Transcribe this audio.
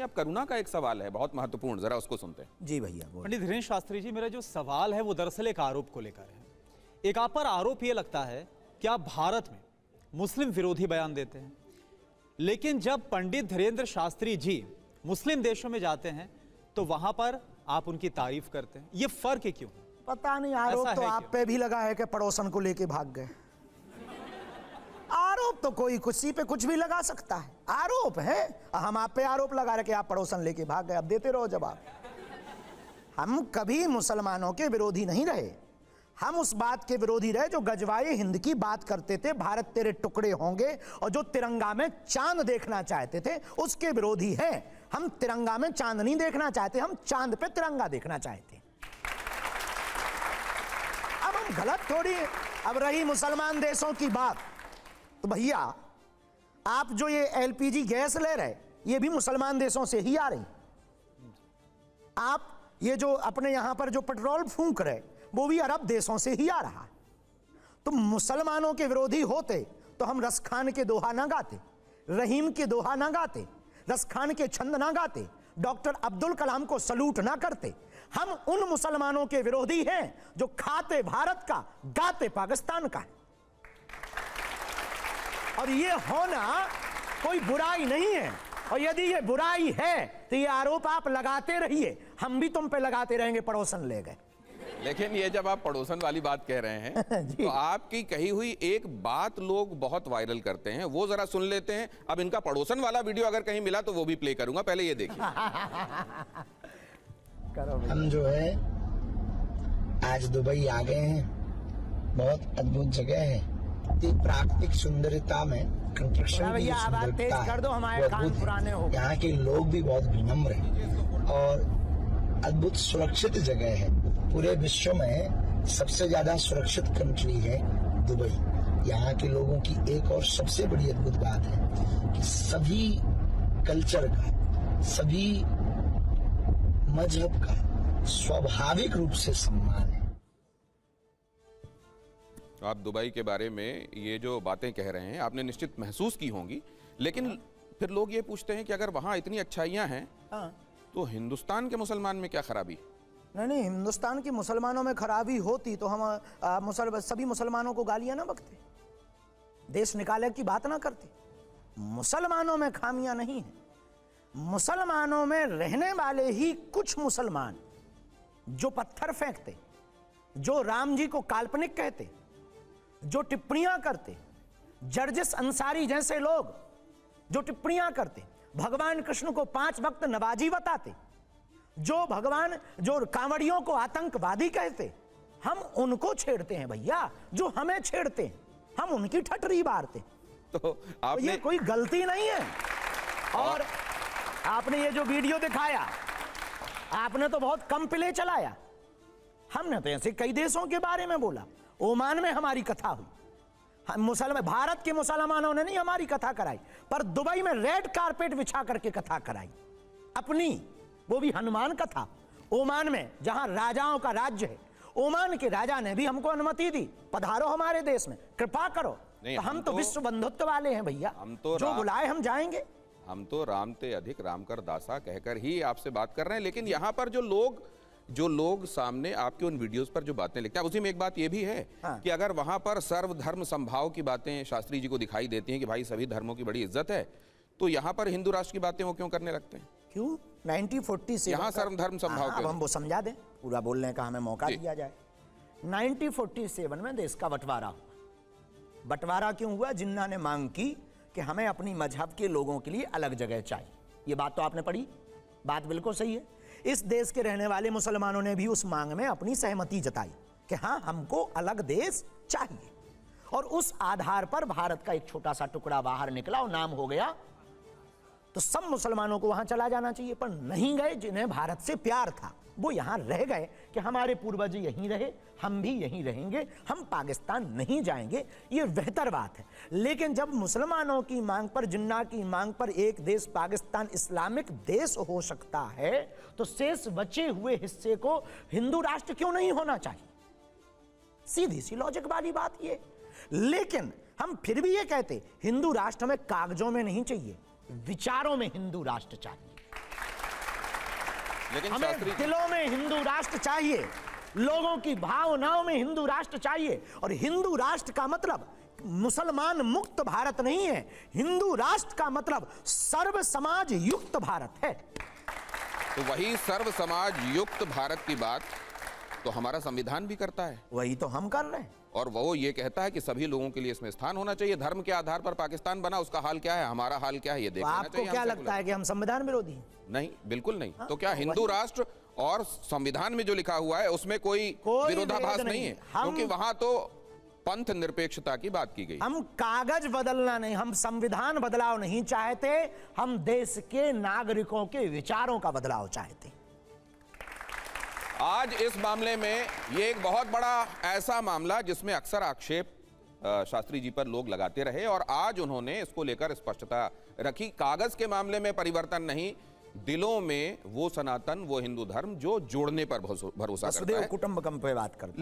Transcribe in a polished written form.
अब करुणा का एक सवाल है बहुत महत्वपूर्ण, जरा उसको सुनते हैं। जी भैया। पंडित धीरेन्द्र शास्त्री जी, मेरा जो सवाल है वो दरअसल एक आरोप को लेकर है। एक आप पर आरोप ये लगता है कि आप भारत में मुस्लिम विरोधी बयान देते हैं, लेकिन जब पंडित धीरेन्द्र शास्त्री जी मुस्लिम देशों में जाते हैं तो वहां पर आप उनकी तारीफ करते हैं। ये फर्क क्यों? पता नहीं, आरोप तो आप पे भी लगा है कि पड़ोसन को लेके भाग गए। आरोप तो कोई किसी पे कुछ भी लगा सकता है, आरोप है। हम आप पे आरोप लगा रहे कि आप पड़ोसन लेके भाग गए, अब देते रहो जवाब। हम कभी मुसलमानों के विरोधी नहीं रहे, हम उस बात के विरोधी रहे जो गजवाए हिंद की बात करते थे, भारत तेरे टुकड़े होंगे, और जो तिरंगा में चांद देखना चाहते थे उसके विरोधी हैं। हम तिरंगा में चांद नहीं देखना चाहते, हम चांद पे तिरंगा देखना चाहते। अब हम गलत थोड़ी है। अब रही मुसलमान देशों की बात, तो भैया आप जो ये एलपीजी गैस ले रहे, ये भी मुसलमान देशों से ही आ रही। आप ये जो अपने यहां पर जो पेट्रोल फूंक रहे, वो भी अरब देशों से ही आ रहा। तो मुसलमानों के विरोधी होते तो हम रस खान के दोहा ना गाते, रहीम के दोहा ना गाते, रस खान के छंद ना गाते, डॉक्टर अब्दुल कलाम को सलूट ना करते। हम उन मुसलमानों के विरोधी हैं जो खाते भारत का, गाते पाकिस्तान का है। और ये होना कोई बुराई नहीं है, और यदि ये बुराई है तो ये आरोप आप लगाते रहिए, हम भी तुम पे लगाते रहेंगे पड़ोसन ले गए। लेकिन ये जब आप पड़ोसन वाली बात कह रहे हैं तो आपकी कही हुई एक बात लोग बहुत वायरल करते हैं, वो जरा सुन लेते हैं। अब इनका पड़ोसन वाला वीडियो अगर कहीं मिला तो वो भी प्ले करूंगा, पहले ये देखिए। हम जो है आज दुबई आ गए हैं, बहुत अद्भुत जगह है, प्राकृतिक सुंदरता में कंस्ट्रक्शन की सुंदरता, यहाँ के लोग भी बहुत विनम्र हैं और अद्भुत सुरक्षित जगह है। पूरे विश्व में सबसे ज्यादा सुरक्षित कंट्री है दुबई। यहाँ के लोगों की एक और सबसे बड़ी अद्भुत बात है कि सभी कल्चर का, सभी मजहब का स्वाभाविक रूप से सम्मान है। आप दुबई के बारे में ये जो बातें कह रहे हैं आपने निश्चित महसूस की होंगी, लेकिन फिर लोग ये पूछते हैं कि अगर वहां इतनी अच्छाइयां हैं तो हिंदुस्तान के मुसलमान में क्या खराबी? नहीं, हिंदुस्तान की मुसलमानों में खराबी होती तो हम सभी मुसलमानों को गालियां ना बकते, देश निकाले की बात ना करते। मुसलमानों में खामियां नहीं है, मुसलमानों में रहने वाले ही कुछ मुसलमान जो पत्थर फेंकते, जो राम जी को काल्पनिक कहते, जो टिप्पणियां करते, जर्जिस अंसारी जैसे लोग जो टिप्पणियां करते, भगवान कृष्ण को 5 वक्त नवाजी बताते, जो कांवड़ियों को आतंकवादी कहते, हम उनको छेड़ते हैं भैया। जो हमें छेड़ते हैं हम उनकी ठटरी मारते। तो आपने ये कोई गलती नहीं है। और आपने ये जो वीडियो दिखाया, आपने तो बहुत कम प्ले चलाया। हमने तो ऐसे कई देशों के बारे में बोला। ओमान में हमारी कथा हुई, भारत के मुसलमानों ने नहीं हमारी कथा कराई, पर दुबई में रेड कारपेट बिछा करके कथा कराई अपनी, वो भी हनुमान कथा। ओमान में जहां राजाओं का राज्य है, ओमान के राजा ने भी हमको अनुमति दी, पधारो हमारे देश में, कृपा करो। तो हम तो विश्व बंधुत्व वाले हैं भैया, हम तो जो बुलाए हम जाएंगे। हम तो राम ते अधिक राम कर दासा कहकर ही आपसे बात कर रहे हैं। लेकिन यहाँ पर जो लोग सामने आपके उन वीडियोस पर जो बातें लिखते हैं, उसी में एक बात ये भी है कि अगर वहां पर सर्वधर्म संभाव की बातें शास्त्री जी को दिखाई देती हैं कि भाई सभी धर्मों की बड़ी इज्जत है, तो यहाँ पर हिंदू राष्ट्र की बातें वो क्यों करने लगते हैं? क्यों 1947 से यहाँ सर्वधर्म संभाव अब हम वो समझा दें, पूरा बोलने का हमें मौका दिया जाए। 1947 में देश का बंटवारा हुआ। बंटवारा क्यों हुआ? जिन्ना ने मांग की कि हमें अपनी मजहब के लोगों के लिए अलग जगह चाहिए। ये बात तो आपने पढ़ी, बात बिल्कुल सही है। इस देश के रहने वाले मुसलमानों ने भी उस मांग में अपनी सहमति जताई कि हाँ, हमको अलग देश चाहिए। और उस आधार पर भारत का एक छोटा सा टुकड़ा बाहर निकला और नाम हो गया। तो सब मुसलमानों को वहां चला जाना चाहिए, पर नहीं गए। जिन्हें भारत से प्यार था वो यहां रह गए कि हमारे पूर्वज यहीं रहे, हम भी यहीं रहेंगे, हम पाकिस्तान नहीं जाएंगे। ये बेहतर बात है। लेकिन जब मुसलमानों की मांग पर, जिन्ना की मांग पर एक देश पाकिस्तान इस्लामिक देश हो सकता है, तो शेष बचे हुए हिस्से को हिंदू राष्ट्र क्यों नहीं होना चाहिए? सीधी सी लॉजिक वाली बात ये। लेकिन हम फिर भी ये कहते, हिंदू राष्ट्र में कागजों में नहीं चाहिए, विचारों में हिंदू राष्ट्र चाहिए। लेकिन हमें शास्त्री जी- दिलों में हिंदू राष्ट्र चाहिए, लोगों की भावनाओं में हिंदू राष्ट्र चाहिए। और हिंदू राष्ट्र का मतलब मुसलमान मुक्त भारत नहीं है, हिंदू राष्ट्र का मतलब सर्व समाज युक्त भारत है। तो वही सर्व समाज युक्त भारत की बात तो हमारा संविधान भी करता है, वही तो हम कर रहे हैं। और वो ये कहता है कि सभी लोगों के लिए इसमें स्थान होना चाहिए। धर्म के आधार पर पाकिस्तान बना, उसका हाल क्या है, हमारा हाल क्या है, ये तो देखना आपको चाहिए। क्या हम लगता सेकुलर। है कि हम संविधान विरोधी हैं? नहीं, बिल्कुल नहीं। तो क्या हिंदू राष्ट्र और संविधान में जो लिखा हुआ है उसमें कोई विरोधाभास विरोध नहीं नहीं है? है। क्योंकि वहां तो पंथ निरपेक्षता की बात की गई। हम कागज बदलना नहीं, हम संविधान बदलाव नहीं चाहते, हम देश के नागरिकों के विचारों का बदलाव चाहते। आज इस मामले में ये एक बहुत बड़ा ऐसा मामला जिसमें अक्सर आक्षेप शास्त्री जी पर लोग लगाते रहे, और आज उन्होंने इसको लेकर स्पष्टता रखी। कागज के मामले में परिवर्तन नहीं, दिलों में वो सनातन, वो हिंदू धर्म जो जोड़ने पर भरोसा करता वसुदेव है। कुटुंबकम पे बात करते हैं।